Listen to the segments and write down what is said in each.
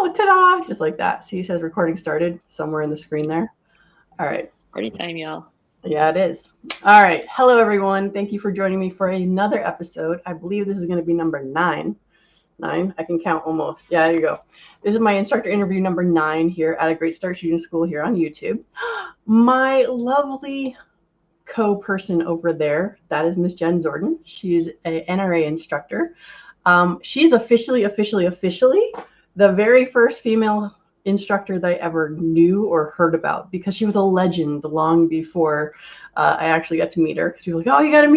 Oh, ta-da! Just like that. See, it says recording started somewhere in the screen there. All right. Party time, y'all. Yeah, it is. All right. Hello, everyone. Thank you for joining me for another episode. I believe this is going to be number 9. 9. I can count almost. Yeah, there you go. This is my instructor interview number 9 here at a Great Start Shooting School here on YouTube. My lovely co-person over there, that is Miss Jen Zordan. She's an NRA instructor. She's officially the very first female instructor that I ever knew or heard about, because she was a legend long before I actually got to meet her. Because people were like, oh, you got to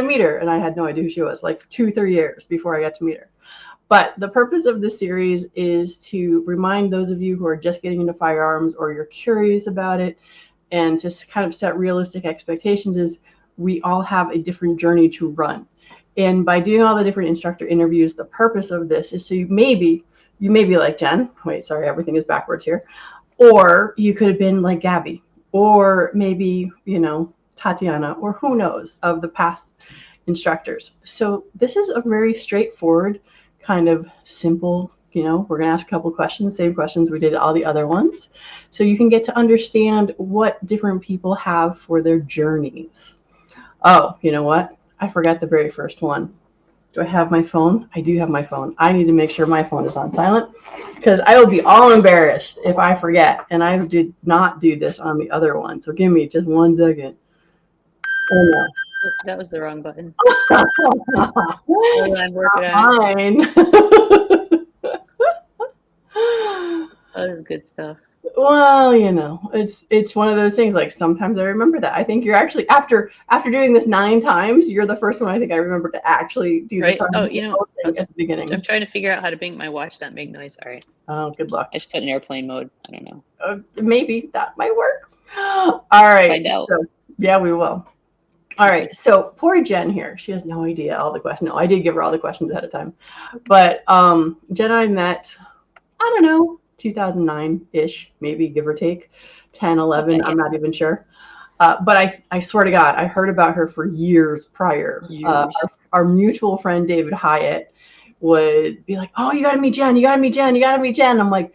meet her. And I had no idea who she was, like 2-3 years before I got to meet her. But the purpose of this series is to remind those of you who are just getting into firearms or you're curious about it, and to kind of set realistic expectations, is we all have a different journey to run. And by doing all the different instructor interviews, the purpose of this is so you may be like Jen. Wait, sorry, everything is backwards here. Or you could have been like Gabby, or maybe, Tatiana, or who knows, of the past instructors. So this is a very straightforward, kind of simple, we're going to ask a couple questions, same questions we did all the other ones. So you can get to understand what different people have for their journeys. Oh, you know what? I forgot the very first one. Do I have my phone? I do have my phone. I need to make sure my phone is on silent, because I will be all embarrassed if I forget. And I did not do this on the other one. So give me just 1 second. Oh, no. That was the wrong button. Hold on, working on it. Mine. That is good stuff. Well, it's one of those things. Like, sometimes I remember that. I think you're actually, after doing this 9 times, you're the first one I think I remember to actually do this. Right? Oh, at the beginning. I'm trying to figure out how to make my watch not make noise. All right. Oh, good luck. I should put in airplane mode. I don't know. Maybe that might work. All right. Find out. So, yeah, we will. All right. So poor Jen here. She has no idea all the questions. No, I did give her all the questions ahead of time. But Jen and I met, I don't know, 2009-ish, maybe, give or take, 10, 11. Okay. I'm not even sure. But I swear to God, I heard about her for years prior. Our mutual friend, David Hyatt, would be like, oh, you got to meet Jen. You got to meet Jen. You got to meet Jen. I'm like,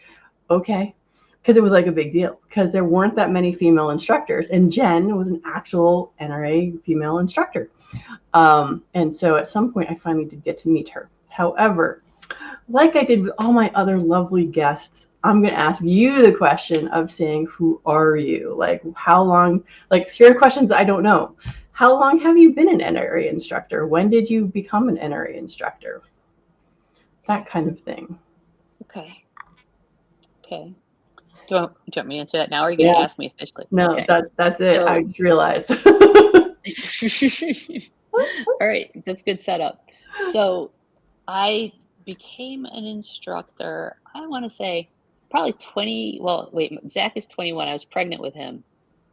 okay. Because it was like a big deal, because there weren't that many female instructors. And Jen was an actual NRA female instructor. And so at some point, I finally did get to meet her. However, like I did with all my other lovely guests, I'm going to ask you the question of saying, who are you? Like, how long, like, here are questions I don't know. How long have you been an NRA instructor? When did you become an NRA instructor? That kind of thing. Okay. Do you want me to answer that now, or are you going to ask me officially? No, okay. That's it. So, I just realized. All right. That's good setup. So I became an instructor, I want to say probably 20. Well, wait, Zach is 21. I was pregnant with him.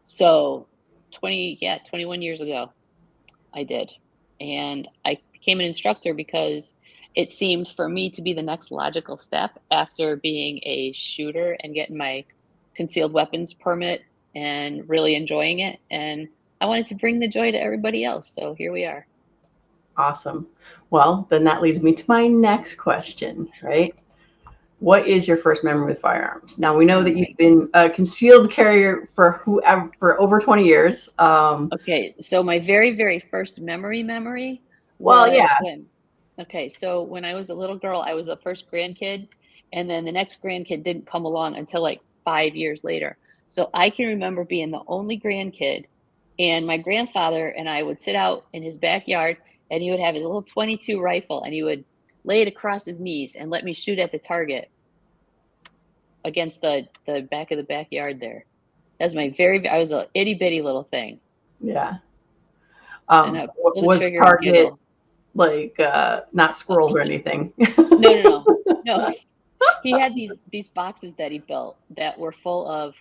So 21 years ago, I did. And I became an instructor because it seemed for me to be the next logical step after being a shooter and getting my concealed weapons permit and really enjoying it. And I wanted to bring the joy to everybody else. So here we are. Awesome. Well, then that leads me to my next question, right? What is your first memory with firearms? Now, we know that you've been a concealed carrier for over 20 years. Okay, so my very, very first memory was so when I was a little girl, I was the first grandkid, and then the next grandkid didn't come along until like 5 years later. So I can remember being the only grandkid, and my grandfather and I would sit out in his backyard, and he would have his little .22 rifle, and he would lay it across his knees and let me shoot at the target against the back of the backyard there. That was I was a itty bitty little thing. Yeah. Was the target like not squirrels or anything? No. He had these boxes that he built that were full of,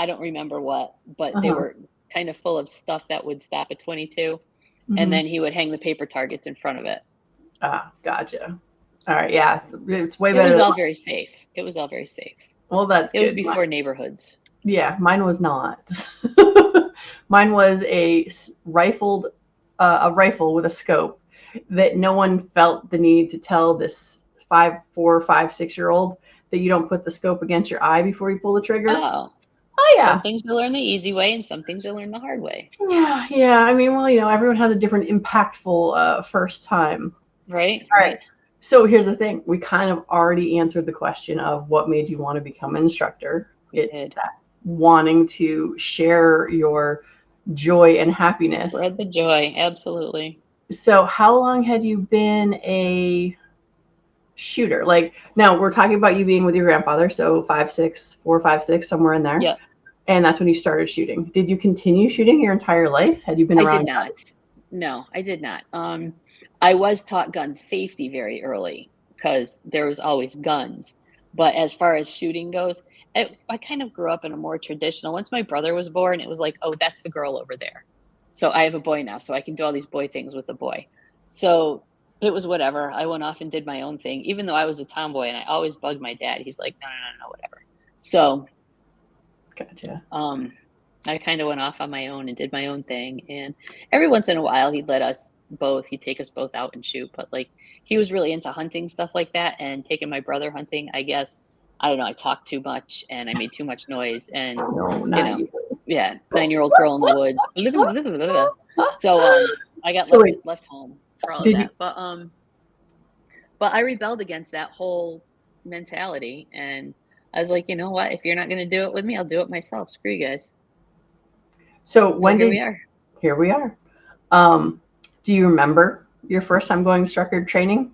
I don't remember what, but they were kind of full of stuff that would stop a .22. Mm-hmm. And then he would hang the paper targets in front of it. Ah, gotcha. All right, yeah, it's way better. It was all very safe. Well, that's good. It was before neighborhoods. Yeah, mine was not. Mine was a rifle with a scope that no one felt the need to tell this 4, 5, 6-year-old that you don't put the scope against your eye before you pull the trigger. Oh, Oh yeah. some things you learn the easy way and some things you learn the hard way. Yeah. I mean, well, everyone has a different impactful first time. Right. All right. So here's the thing. We kind of already answered the question of what made you want to become an instructor. It's that wanting to share your joy and happiness. Spread the joy. Absolutely. So how long had you been a shooter? Like, now we're talking about you being with your grandfather, so 4, 5, 6, somewhere in there. Yep. And that's when you started shooting. Did you continue shooting your entire life? Had you been around? I did not. No, I did not. I was taught gun safety very early because there was always guns. But as far as shooting goes, I kind of grew up in a more traditional. Once my brother was born, it was like, oh, that's the girl over there. So I have a boy now, so I can do all these boy things with the boy. So it was whatever. I went off and did my own thing, even though I was a tomboy and I always bugged my dad. He's like, no, whatever. So, Gotcha. I kind of went off on my own and did my own thing. And every once in a while, he'd take us both out and shoot. But like, he was really into hunting, stuff like that. And taking my brother hunting, I guess, I don't know, I talked too much and I made too much noise. And, No, not you. Yeah, 9-year-old girl in the woods. So I got left home for all of that. But I rebelled against that whole mentality. And I was like, you know what? If you're not going to do it with me, I'll do it myself. Screw you guys. So here we are. Here we are. Do you remember your first time going instructor training?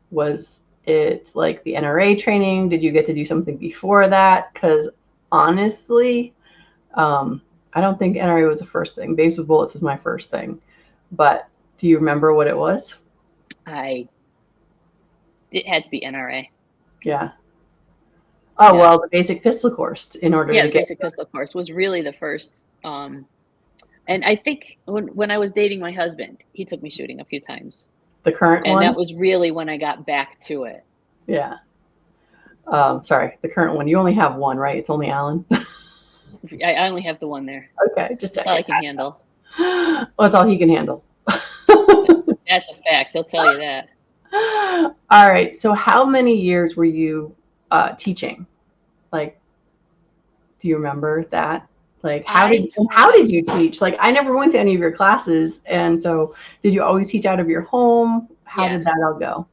Was it like the NRA training? Did you get to do something before that? Because honestly, I don't think NRA was the first thing. Babes with Bullets was my first thing. But do you remember what it was? It had to be NRA. Yeah. Oh, yeah. Well, the basic pistol course in order to get... the basic pistol course was really the first. And I think when I was dating my husband, he took me shooting a few times. The current one? And that was really when I got back to it. Yeah. Sorry, the current one. You only have one, right? It's only Alan? I only have the one there. Okay, just that's all I can handle. Well, that's all he can handle. That's a fact. He'll tell you that. All right. So how many years were you teaching? Like, do you remember that? Like, how did you teach? Like, I never went to any of your classes. And so did you always teach out of your home? How did that all go?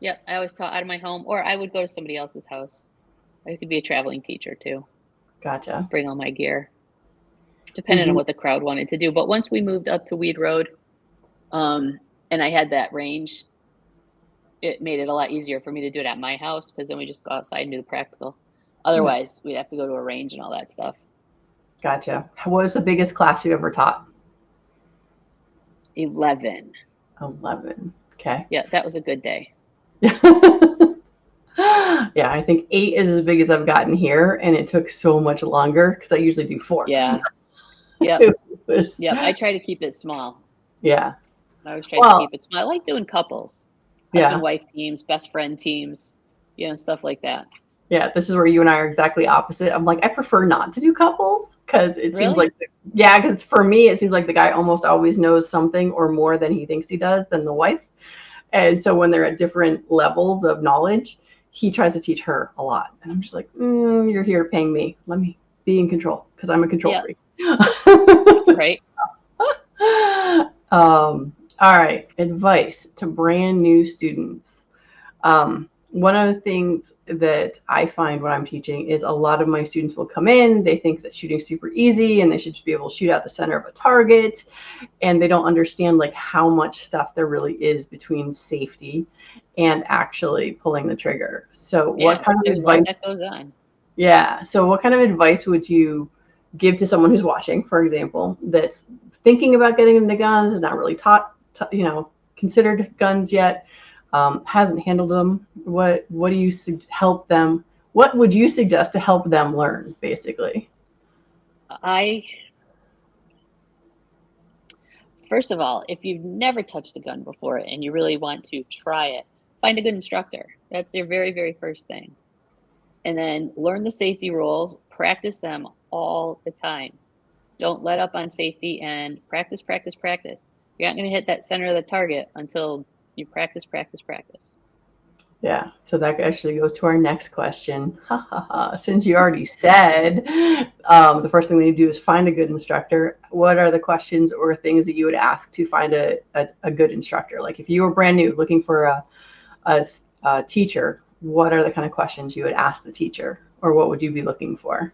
Yep. I always taught out of my home, or I would go to somebody else's house. I could be a traveling teacher too. Gotcha. Bring all my gear, depending on what the crowd wanted to do. But once we moved up to Weed Road, and I had that range, it made it a lot easier for me to do it at my house, because then we just go outside and do the practical. Otherwise, we'd have to go to a range and all that stuff. Gotcha. What was the biggest class you ever taught? 11. 11. Okay. Yeah, that was a good day. Yeah, I think 8 is as big as I've gotten here, and it took so much longer because I usually do 4. Yeah. Yep. Yep. I try to keep it small. Yeah. I always try to keep it small. I like doing couples. Husband-wife teams, best friend teams, stuff like that. Yeah, this is where you and I are exactly opposite. I'm like, I prefer not to do couples because it seems like, because for me, it seems like the guy almost always knows something or more than he thinks he does than the wife. And so when they're at different levels of knowledge, he tries to teach her a lot. And I'm just like, you're here paying me. Let me be in control because I'm a control freak. Right. All right. Advice to brand new students. One of the things that I find when I'm teaching is a lot of my students will come in, they think that shooting's super easy and they should just be able to shoot out the center of a target. And they don't understand like how much stuff there really is between safety and actually pulling the trigger. So what kind of advice that goes on? Yeah. So what kind of advice would you give to someone who's watching, for example, that's thinking about getting into guns, is not really considered guns yet, hasn't handled them? What do you help them? What would you suggest to help them learn, basically? First of all, if you've never touched a gun before and you really want to try it, find a good instructor. That's your very, very first thing. And then learn the safety rules, practice them all the time. Don't let up on safety, and practice, practice, practice. You're not going to hit that center of the target until you practice, practice, practice. Yeah, so that actually goes to our next question. Since you already said the first thing we need to do is find a good instructor, what are the questions or things that you would ask to find a good instructor? Like if you were brand new looking for a teacher, what are the kind of questions you would ask the teacher, or what would you be looking for?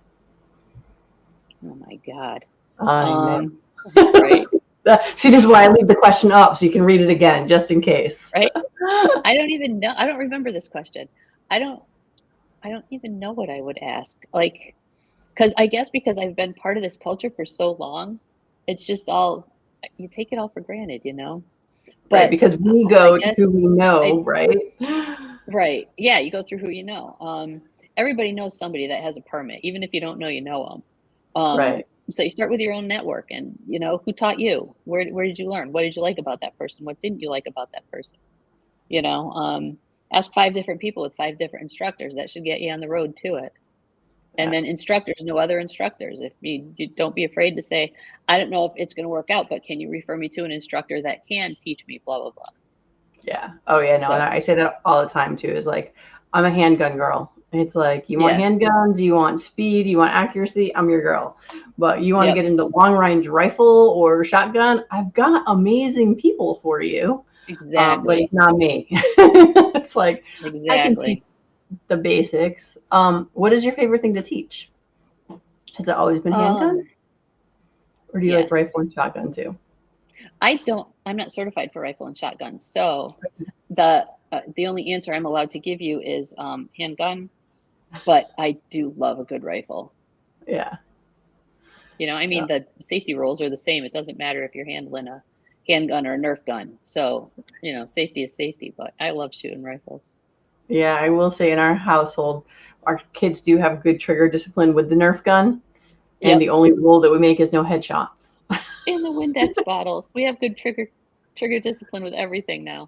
Oh my God. I know. Right. See, this is why I leave the question up so you can read it again, just in case. Right. I don't even know. I don't remember this question. I don't. I don't even know what I would ask. Like, because I guess because I've been part of this culture for so long, it's just all you take it all for granted, you know. Right, But because we I go to guess who we I know, right? right. Yeah, you go through who you know. Everybody knows somebody that has a permit, even if you don't know you know them. Right. So you start with your own network, and you know who taught you. Where did you learn? What did you like about that person? What didn't you like about that person? You know, ask 5 different people with 5 different instructors. That should get you on the road to it. And Yeah. then instructors know other instructors. If you don't be afraid to say, I don't know if it's going to work out, but can you refer me to an instructor that can teach me blah blah blah. Yeah. Oh yeah, no, and So I say that all the time too. Is like, I'm a handgun girl. It's like, you want yeah, handguns, you want speed, you want accuracy, I'm your girl. But you want to yep, get into long range rifle or shotgun, I've got amazing people for you. But exactly, it's not me. It's like, I can teach exactly. the basics. What is your favorite thing to teach? Has it always been handgun, Um, or do you yeah, like rifle and shotgun too? I don't. I'm not certified for rifle and shotgun, so the only answer I'm allowed to give you is handgun. But I do love a good rifle. Yeah. You know, I Yeah. mean, the safety rules are the same. It doesn't matter if you're handling a handgun or a Nerf gun. So, you know, safety is safety, but I love shooting rifles. Yeah, I will say in our household, our kids do have good trigger discipline with the Nerf gun, and Yep. the only rule that we make is no headshots. And the Windex bottles. We have good trigger discipline with everything now.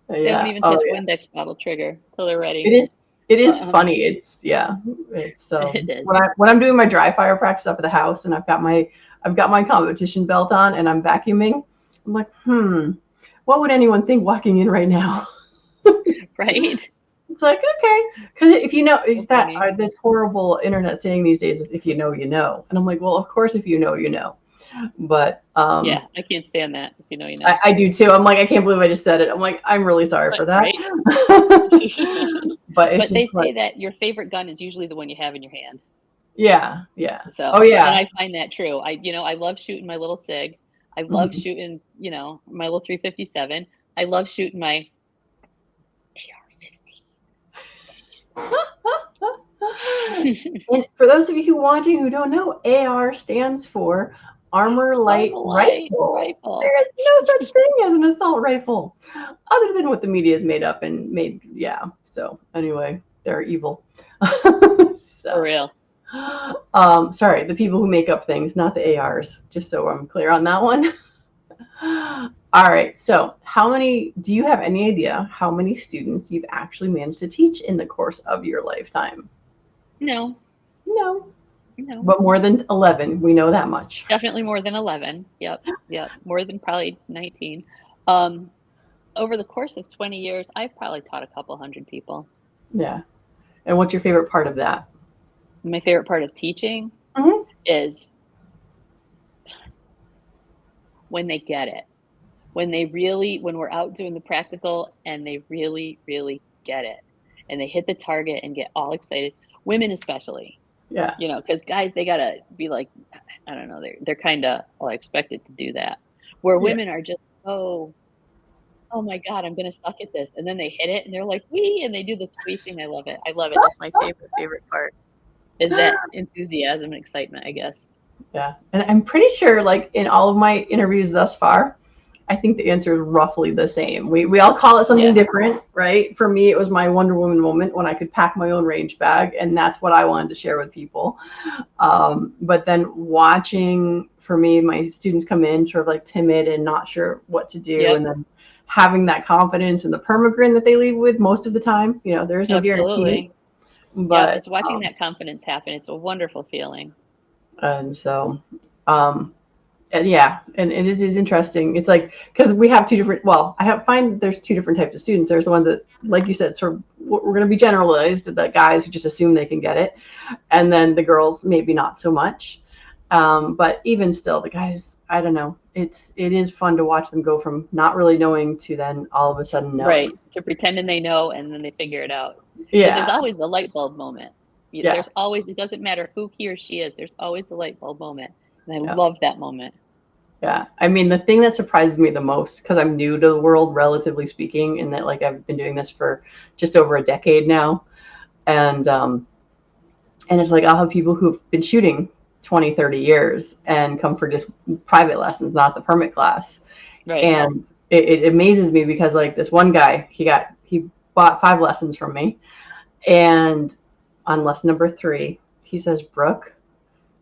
They won't Yeah. even Oh touch yeah. Windex bottle trigger till they're It ready. is. It is Um, funny. It's yeah. It's it is. when I'm doing my dry fire practice up at the house, and I've got my competition belt on, and I'm vacuuming. I'm like, what would anyone think walking in right now? Right? It's like, okay, because if you know, So it's that funny. this horrible internet saying these days is if you know, you know. And I'm like, well, of course, if you know, you know. But Yeah, I can't stand that. If you know, you know. I do too. I'm like, I can't believe I just said it. I'm like, I'm really sorry But for that. right? But it's But they just like, say that your favorite gun is usually the one you have in your hand. yeah, yeah. Oh So, and yeah. I find that true. I love shooting my little SIG. I love Mhm. shooting, my little 357. I love shooting my AR-15. And for those of you who watching who don't know, AR stands for Armor Light Armalite Rifle. rifle. There is no such thing as an assault rifle, other than what the media has made up and made. Yeah. So anyway, they're evil. For So, real. sorry, the people who make up things, not the ARs. Just so I'm clear on that one. All right. So, do you have any idea how many students you've actually managed to teach in the course of your lifetime? No, No, no. but more than 11. We know that much. Definitely more than 11. Yep, yep. More than probably 19. Um, Over the course of 20 years, I've probably taught a couple hundred people. Yeah. And what's your favorite part of that? My favorite part of teaching Mhm. is when they get it. When we're out doing the practical and they really, really get it. And they hit the target and get all excited. Women especially, Yeah. because guys, they gotta be like, I don't know, they're kind of expected to do that. Where Yeah. women are just, oh my God, I'm gonna suck at this. And then they hit it and they're like, wee, and they do the squeezing. I love it. I love it. That's my favorite part is that enthusiasm and excitement, I guess. Yeah. And I'm pretty sure, like, in all of my interviews thus far, I think the answer is roughly the same. We all call it something Yeah, different, right? For me, it was my Wonder Woman moment when I could pack my own range bag, and that's what I wanted to share with people. But then watching, for me, my students come in sort of like timid and not sure what to do, yep, and then having that confidence and the permagrin that they leave with most of the time. There is no guarantee, absolutely. Yep, but it's watching that confidence happen. It's a wonderful feeling. and so um, and yeah, and it is interesting. It's like, because we have two different. Well, find there's two different types of students. There's the ones that, like you said, sort of we're going to be generalized, the guys who just assume they can get it, and then the girls maybe not so much. But even still, the guys, I don't know. It is fun to watch them go from not really knowing to then all of a sudden knowing. Right. To pretending they know and then they figure it out. Because Yeah. there's always the light bulb moment. Yeah. There's always, it doesn't matter who he or she is, there's always the light bulb moment. And I Yeah. love that moment. Yeah. I mean, the thing that surprises me the most, because I'm new to the world, relatively speaking, in that like I've been doing this for just over a decade now. And it's like I'll have people who've been shooting 20, 30 years and come for just private lessons, not the permit class. Right. And it amazes me because like this one guy, he bought 5 lessons from me. And on lesson number 3, he says, Brooke,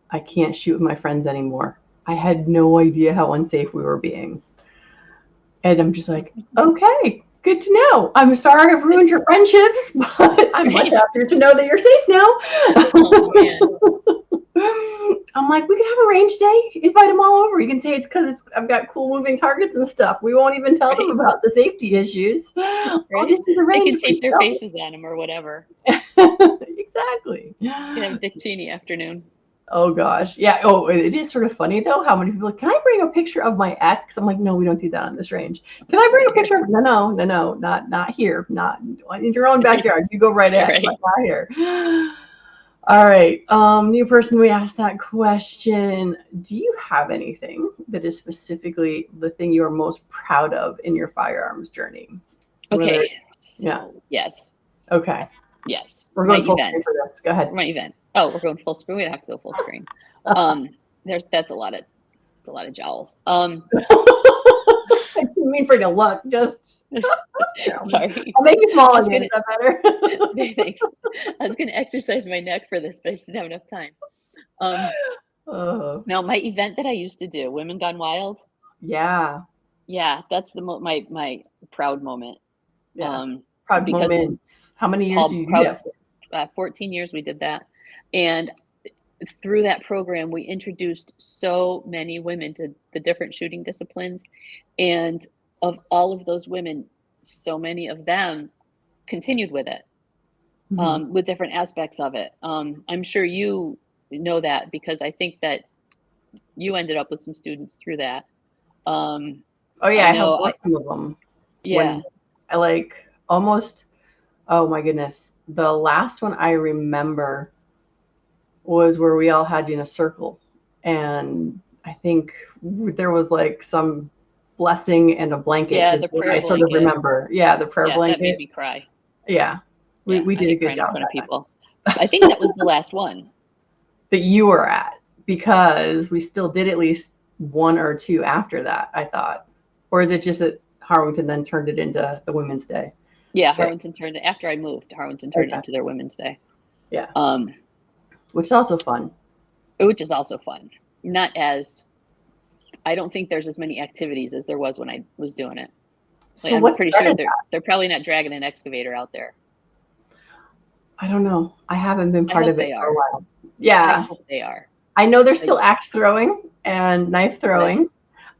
I can't shoot with my friends anymore. I had no idea how unsafe we were being. And I'm just like, okay, good to know. I'm sorry I've ruined your friendships, but I'm much happier to know that you're safe now. Oh, man. I'm like, we could have a range day, invite them all over. You can say it's because I've got cool moving targets and stuff. We won't even tell them about the safety issues. Right. I'll just do the range. They can tape their faces on them or whatever. Exactly. You can have a Dick Cheney afternoon. Oh gosh. Yeah. Oh, it is sort of funny though how many people are like, can I bring a picture of my ex? I'm like, no, we don't do that on this range. Can I bring a picture of no, not here. Not in your own backyard. You go right ahead. Right. Not here. All right. New person, we asked that question. Do you have anything that is specifically the thing you are most proud of in your firearms journey? Okay. Yeah. Yes. Okay. Yes. We're going full screen for this. Go ahead. My event. Oh, we're going full screen. We don't have to go full screen. That's a lot of jowls. I didn't mean for you to look. Just sorry. I'll make you small again. Is that better? Thanks. I was gonna exercise my neck for this, but I just didn't have enough time. Now my event that I used to do, Women Gone Wild. Yeah. Yeah, that's the my proud moment. Yeah. Proud moments. How many years did you do that for? 14 years we did that. And through that program, we introduced so many women to the different shooting disciplines. And of all of those women, so many of them continued with it, with different aspects of it. I'm sure you know that because I think that you ended up with some students through that. Oh yeah, I helped work some of them. Yeah. I like almost, oh my goodness. The last one I remember was where we all had you in a circle. And I think there was like some blessing and a blanket. Yeah, the prayer I sort of remember. Yeah, the prayer blanket. That made me cry. Yeah. We did a good job. In front of people. I think that was the last one. That you were at, because we still did at least 1 or 2 after that, I thought. Or is it just that Harwinton then turned it into the Women's Day? Yeah, Harwinton turned it after I moved. Harwinton turned it into their Women's Day. Yeah. Which is also fun. Which is also fun. Not as, I don't think there's as many activities as there was when I was doing it. So I'm pretty sure they're probably not dragging an excavator out there. I don't know. I haven't been part of it for a while. Yeah. I hope they are. I know there's still axe throwing and knife throwing.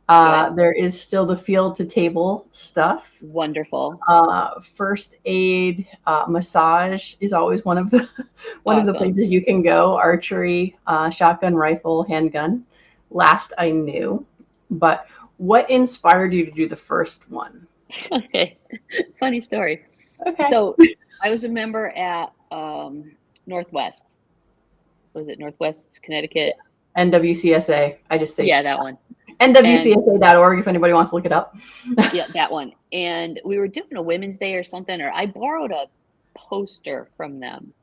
There is still the field to table stuff. Wonderful. First aid, massage is always one of the places you can go. Archery, shotgun, rifle, handgun. Last I knew. But what inspired you to do the first one? Okay. Funny story. Okay. So I was a member at Northwest. Was it Northwest Connecticut? NWCSA. I just say that one. NWCSA.org if anybody wants to look it up. Yeah, that one. And we were doing a Women's Day or something, or I borrowed a poster from them.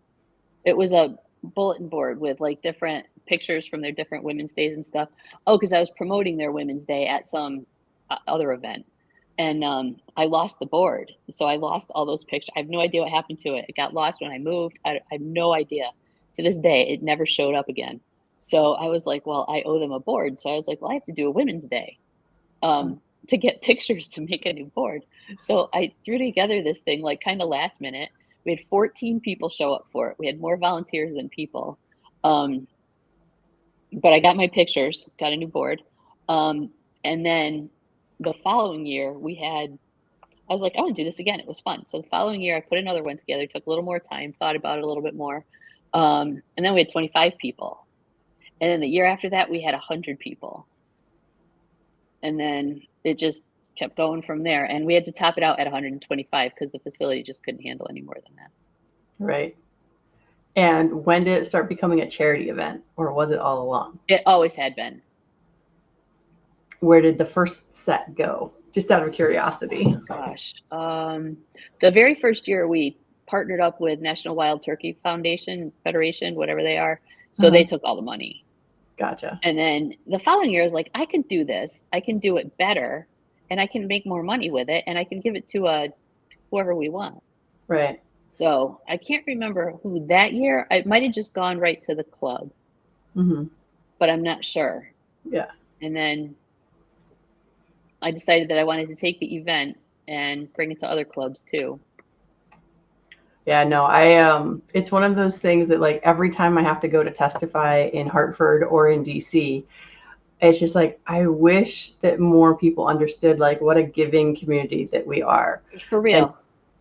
It was a bulletin board with like different pictures from their different Women's Days and stuff. Oh, because I was promoting their Women's Day at some other event. And I lost the board. So I lost all those pictures. I have no idea what happened to it. It got lost when I moved. I have no idea. To this day, it never showed up again. So I was like, well, I owe them a board. So I was like, well, I have to do a Women's Day to get pictures to make a new board. So I threw together this thing like kind of last minute. We had 14 people show up for it. We had more volunteers than people. But I got my pictures, got a new board. And then the following year we had I was like, I want to do this again. It was fun. So the following year, I put another one together. It took a little more time, thought about it a little bit more. And then we had 25 people. And then the year after that, we had 100 people. And then it just kept going from there. And we had to top it out at 125 because the facility just couldn't handle any more than that. Right. And when did it start becoming a charity event, or was it all along? It always had been. Where did the first set go? Just out of curiosity. Gosh. The very first year we partnered up with National Wild Turkey Federation, whatever they are. So they took all the money. Gotcha. And then the following year I was like, I can do this. I can do it better, and I can make more money with it, and I can give it to whoever we want. Right. So I can't remember who that year. I might have just gone right to the club, but I'm not sure. Yeah. And then I decided that I wanted to take the event and bring it to other clubs too. Yeah, no, it's one of those things that, like, every time I have to go to testify in Hartford or in DC, it's just like, I wish that more people understood, like, what a giving community that we are. For real.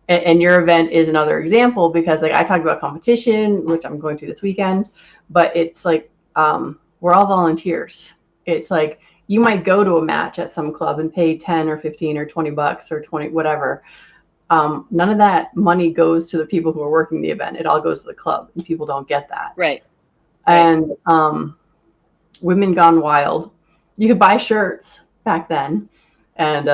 And your event is another example, because, like, I talked about competition, which I'm going to this weekend, but it's like, we're all volunteers. It's like, you might go to a match at some club and pay 10 or 15 or $20 or 20, whatever. None of that money goes to the people who are working the event. It all goes to the club, and people don't get that. Right. And Women Gone Wild, you could buy shirts back then. And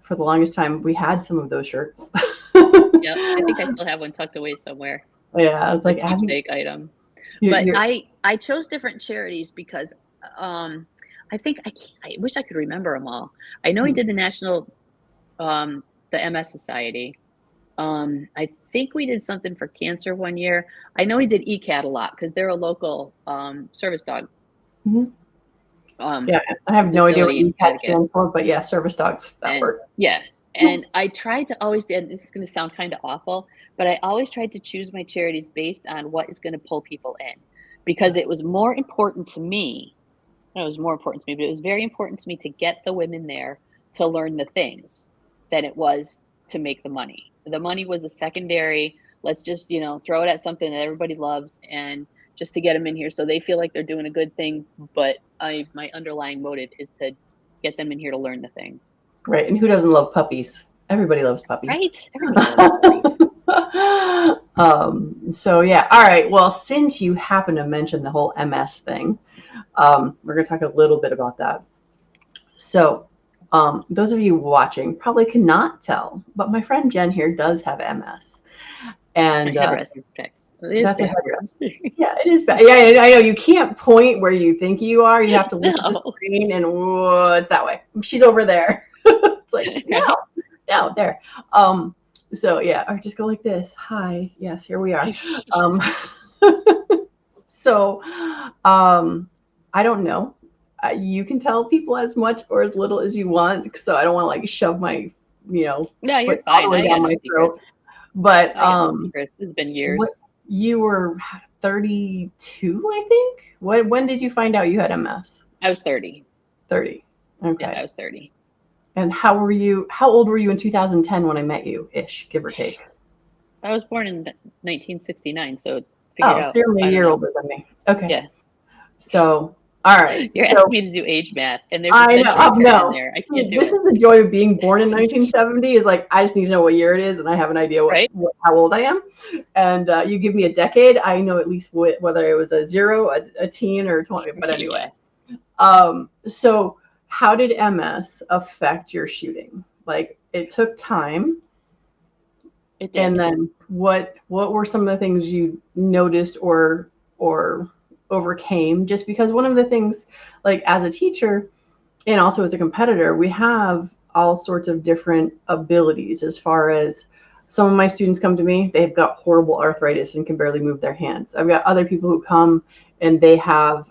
for the longest time, we had some of those shirts. Yep. I think I still have one tucked away somewhere. Yeah. It's like a keepsake item. But I chose different charities because I wish I could remember them all. I know we did the national, the MS Society. I think we did something for cancer one year. I know we did ECAT a lot because they're a local service dog. Yeah, I have no idea what ECAT stands for, but yeah, service dogs, that word. Yeah. And I tried to always, this is going to sound kind of awful, but I always tried to choose my charities based on what is going to pull people in, because it was more important to me. It was more important to me, but it was very important to me to get the women there to learn the things than it was to make the money. The money was a secondary, let's just, throw it at something that everybody loves, and just to get them in here so they feel like they're doing a good thing. But my underlying motive is to get them in here to learn the thing. Right. And who doesn't love puppies? Everybody loves puppies. Right. Everybody loves puppies. So yeah. All right. Well, since you happen to mention the whole MS thing, we're going to talk a little bit about that. So those of you watching probably cannot tell, but my friend Jen here does have MS. And that's a headrest. Yeah, it is bad. Yeah, I know. You can't point where you think you are. You have to look at the screen, and it's that way. She's over there. It's like, no, there. So yeah, or just go like this. Hi, yes, here we are. So, I don't know. You can tell people as much or as little as you want. So I don't want to like shove my, you're foot fine. all the way down my throat. But it's been years. You were 32, I think. When did you find out you had MS? I was 30. 30. Okay. Yeah, I was 30. And how old were you in 2010 when I met you, ish, give or take? I was born in 1969, so so you're only a year older than me. Okay. Yeah. So, all right. You're asking me to do age math, and there's a century in there. I can't do this is the joy of being born in 1970 is like, I just need to know what year it is, and I have an idea how old I am. And you give me a decade, I know at least whether it was a 0, a teen, or 20. But anyway. So how did MS affect your shooting? Like, it took time. It did. And then what were some of the things you noticed or overcame? Just because one of the things, like as a teacher and also as a competitor, we have all sorts of different abilities. As far as some of my students come to me, they've got horrible arthritis and can barely move their hands. I've got other people who come and they have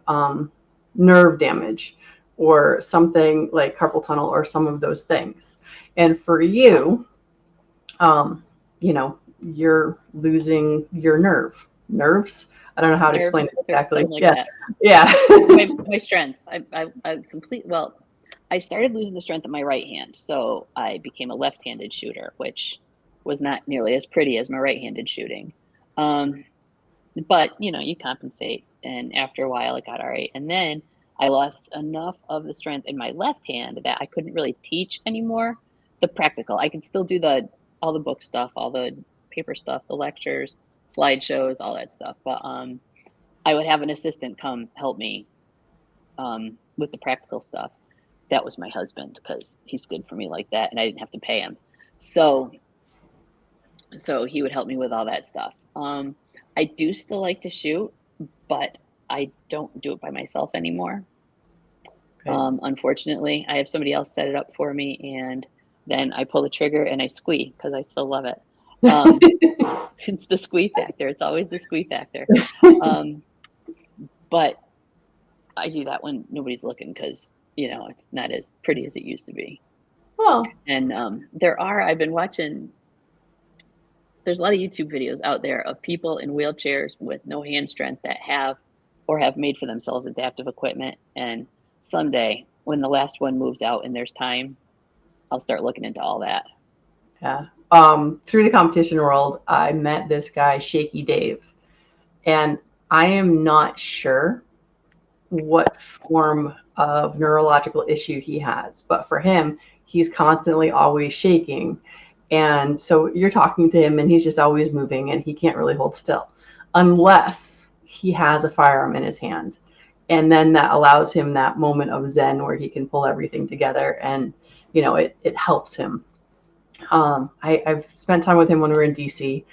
nerve damage or something like carpal tunnel or some of those things. And for you, you're losing your nerves. I don't know how to explain it exactly. Like that. Yeah. my strength. I I started losing the strength of my right hand, so I became a left-handed shooter, which was not nearly as pretty as my right-handed shooting. Um, but you compensate, and after a while, it got all right. And then I lost enough of the strength in my left hand that I couldn't really teach anymore. The practical, I could still do the all the book stuff, all the paper stuff, the lectures, slideshows, all that stuff. But I would have an assistant come help me with the practical stuff. That was my husband because he's good for me like that, and I didn't have to pay him. So he would help me with all that stuff. I do still like to shoot, but I don't do it by myself anymore. Okay. Unfortunately, I have somebody else set it up for me, and then I pull the trigger and I squee because I still love it. It's the squee factor. It's always the squee factor. But I do that when nobody's looking because it's not as pretty as it used to be. Well, And I've been watching. There's a lot of YouTube videos out there of people in wheelchairs with no hand strength that have made for themselves adaptive equipment. And someday, when the last one moves out and there's time, I'll start looking into all that. yeah. Through the competition world, I met this guy, Shaky Dave, and I am not sure what form of neurological issue he has, but for him, he's constantly always shaking. And so you're talking to him and he's just always moving and he can't really hold still unless he has a firearm in his hand. And then that allows him that moment of zen where he can pull everything together and, it helps him. I've spent time with him when we were in DC,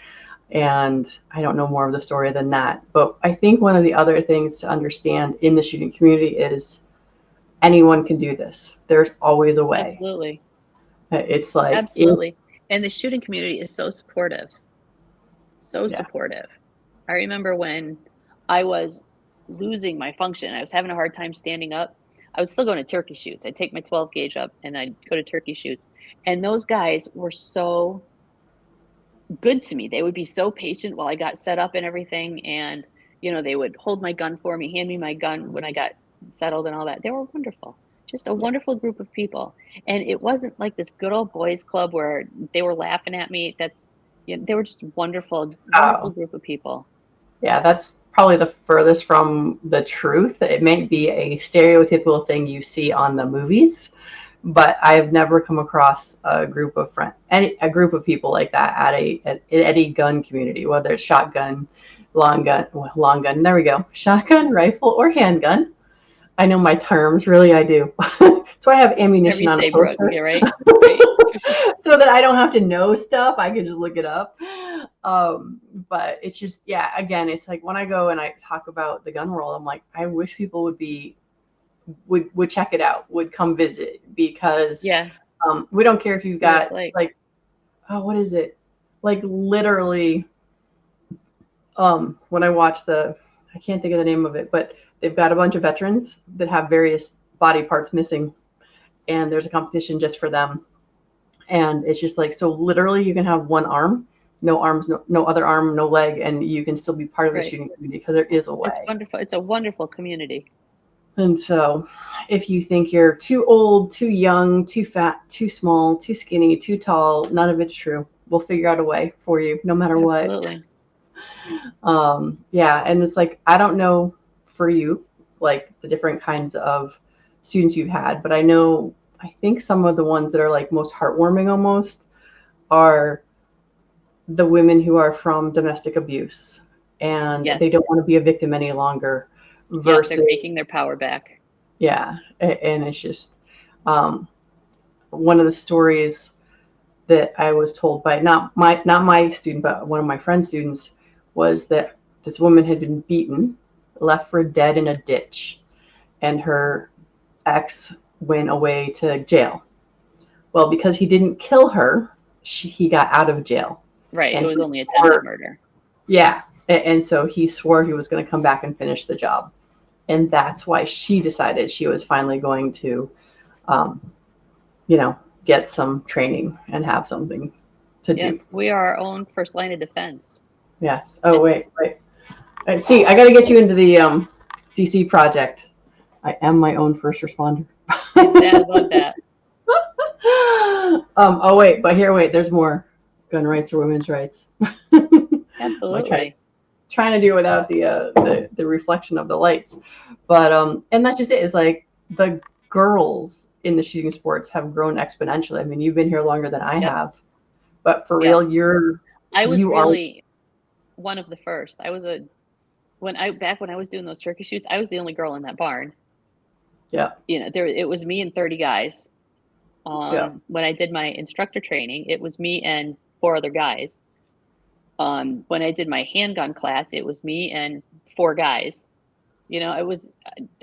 and I don't know more of the story than that. But I think one of the other things to understand in the shooting community is anyone can do this. There's always a way. Absolutely. It's like absolutely. And the shooting community is so supportive. Supportive. I remember when I was losing my function, I was having a hard time standing up. I would still go to turkey shoots. I'd take my 12 gauge up and I'd go to turkey shoots. And those guys were so good to me. They would be so patient while I got set up and everything. And, they would hold my gun for me, hand me my gun when I got settled and all that. They were wonderful. Just a wonderful group of people. And it wasn't like this good old boys club where they were laughing at me. They were just wonderful group of people. Yeah, that's probably the furthest from the truth. It may be a stereotypical thing you see on the movies, but I've never come across a group of people like that at any gun community, whether it's shotgun, long gun, there we go, shotgun, rifle, or handgun. I know my terms, really, I do. So I have ammunition on a poster. Yeah, right. So that I don't have to know stuff. I can just look it up. But it's just, again, it's like when I go and I talk about the gun world, I'm like, I wish people would check it out, would come visit, because we don't care if you've got what is it? Like literally, when I watch I can't think of the name of it, but they've got a bunch of veterans that have various body parts missing, and there's a competition just for them. And it's just like, so literally you can have one arm, no arms, no other arm, no leg, and you can still be part of the shooting community because there is a way. It's wonderful. It's a wonderful community. And so if you think you're too old, too young, too fat, too small, too skinny, too tall, none of it's true. We'll figure out a way for you no matter what. And it's like, I don't know for you, like the different kinds of students you've had, but I think some of the ones that are like most heartwarming almost are the women who are from domestic abuse and they don't want to be a victim any longer versus they're taking their power back. Yeah. And it's just one of the stories that I was told by not my student, but one of my friend's students, was that this woman had been beaten, left for dead in a ditch, and her ex went away to jail. Well, because he didn't kill her, he got out of jail. Right. And it was only attempted murder. Yeah. And so he swore he was going to come back and finish the job. And that's why she decided she was finally going to, get some training and have something to do. We are our own first line of defense. Yes. Oh, wait. See, I got to get you into the DC project. I am my own first responder. See that? I love that. Oh wait, but wait, there's more. Gun rights or women's rights. Absolutely. Trying to do it without the reflection of the lights, but and that's just it. It's like the girls in the shooting sports have grown exponentially. I mean, you've been here longer than I Yep. have, but for Yep. real, I was you really one of the first. I was when I was doing those turkey shoots, I was the only girl in that barn. Yeah. You know, it was me and 30 guys. Yeah. When I did my instructor training, it was me and 4 other guys. When I did my handgun class, it was me and 4 guys. You know, it was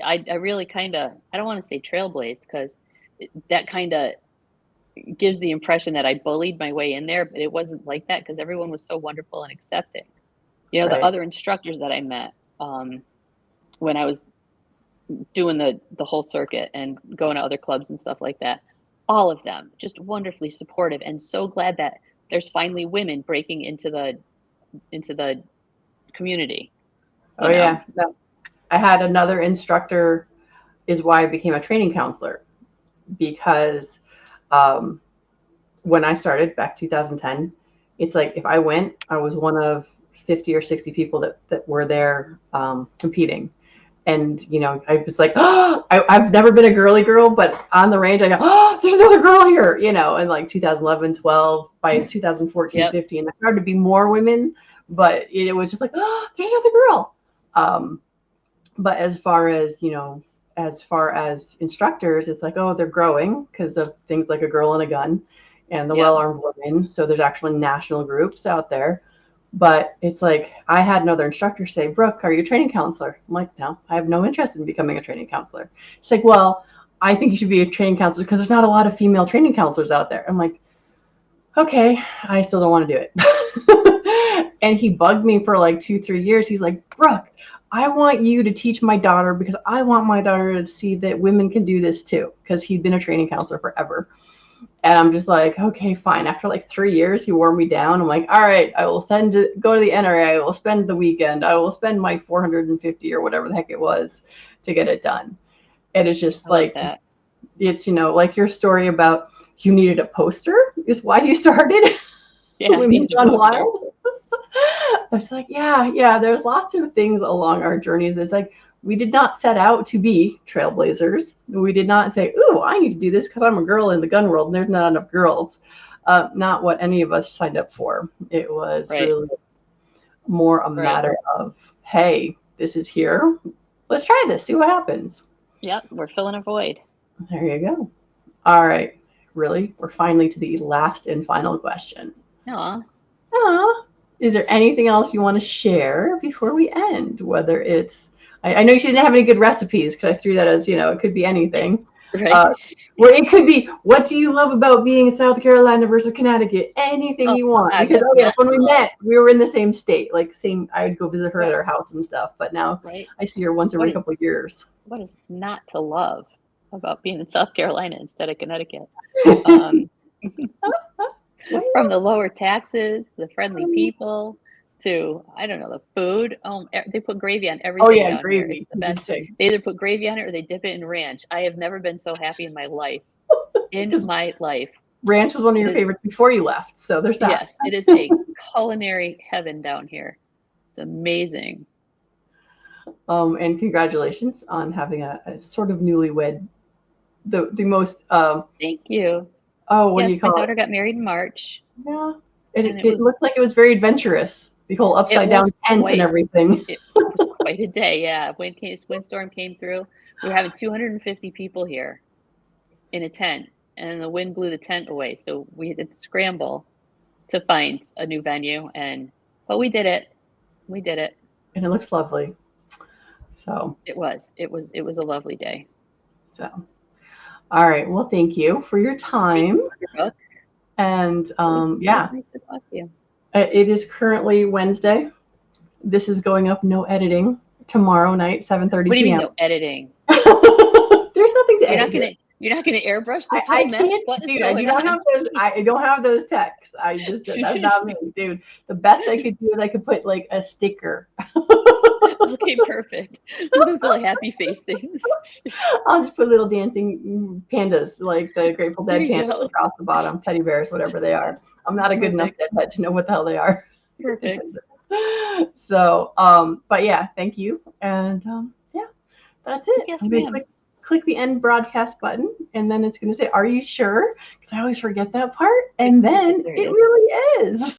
I really kind of, I don't want to say trailblazed, because that kind of gives the impression that I bullied my way in there, but it wasn't like that, because everyone was so wonderful and accepting. You know, the Right. other instructors that I met when I was doing the whole circuit and going to other clubs and stuff like that, all of them just wonderfully supportive, and so glad that there's finally women breaking into the community, Oh you know? yeah. No. I had another instructor is why I became a training counselor, because um, when I started back 2010, it's like if I went, I was one of 50 or 60 people that were there competing. And, you know, I was like, oh, I've never been a girly girl, but on the range, I go, oh, there's another girl here, you know, in like 2011, 12, by 2014, Yep. 15, there started to be more women, but it was just like, oh, there's another girl. But as far as, you know, as far as instructors, it's like, oh, they're growing because of things like A Girl and a Gun and the Yep. Well-Armed Women. So there's actually national groups out there. But it's like, I had another instructor say, Brooke, are you a training counselor? I'm like, no, I have no interest in becoming a training counselor. She's like, well, I think you should be a training counselor because there's not a lot of female training counselors out there. I'm like, okay, I still don't want to do it. And he bugged me for like 2-3 years. He's like, Brooke, I want you to teach my daughter because I want my daughter to see that women can do this too, because he'd been a training counselor forever. And I'm just like, okay, fine. After like 3 years, he wore me down. I'm like, all right, I will go to the NRA. I will spend the weekend. I will spend my 450 or whatever the heck it was to get it done. And it's just I love like, that. it's, you know, like your story about you needed a poster is why you started. Yeah, I Women needed a Gone poster. Wild. I was like, yeah, there's lots of things along our journeys. It's like, we did not set out to be trailblazers. We did not say, ooh, I need to do this because I'm a girl in the gun world and there's not enough girls. Not what any of us signed up for. It was Right. really more a Right. matter of, hey, this is here. Let's try this, see what happens. Yep, we're filling a void. There you go. All right, really, we're finally to the last and final question. Aw. Is there anything else you want to share before we end? Whether it's, I know you didn't have any good recipes because I threw that as, you know, it could be anything. Right. Well, it could be, what do you love about being in South Carolina versus Connecticut? Anything you want. God, Because, what's oh yes, not when we to love? met, we were in the same state. Like, same, I would go visit her at her house and stuff. But now Right. I see her once every couple of years. What is not to love about being in South Carolina instead of Connecticut? From the lower taxes, the friendly people, to, I don't know, the food. They put gravy on everything Oh yeah, down here. It's gravy. the best. They either put gravy on it or they dip it in ranch. I have never been so happy in my life. In my life. Ranch was one of your favorites before you left, so there's that. Yes, it is a culinary heaven down here. It's amazing. And congratulations on having a sort of newlywed, the most. Thank you. Oh, what yes, do you call my daughter it? got married in March. Yeah, it looked like it was very adventurous. The whole upside down tents and everything. It was quite a day. Yeah, windstorm came through. We were having 250 people here in a tent, and the wind blew the tent away. So we had to scramble to find a new venue, but we did it. We did it. And it looks lovely. So it was a lovely day. So, all right. Well, thank you for your time. And it was nice to talk to you. It is currently Wednesday. This is going up, no editing, tomorrow night, 7:30 p.m. What do you mean no editing? There's nothing to edit. You're not gonna airbrush this whole mess? What is going on? I don't have those texts. That's not me, dude. The best I could do is I could put like a sticker Okay, perfect. Those little happy face things. I'll just put little dancing pandas, like the Grateful There Dead you pandas go. across the bottom, teddy bears, whatever they are. I'm not a good enough Perfect. deadhead to know what the hell they are. Perfect. So, but yeah, thank you. And yeah, that's it. Yes, I'm going to ma'am. click the end broadcast button, and then it's going to say, "Are you sure?" Because I always forget that part. And then There it it is. really is.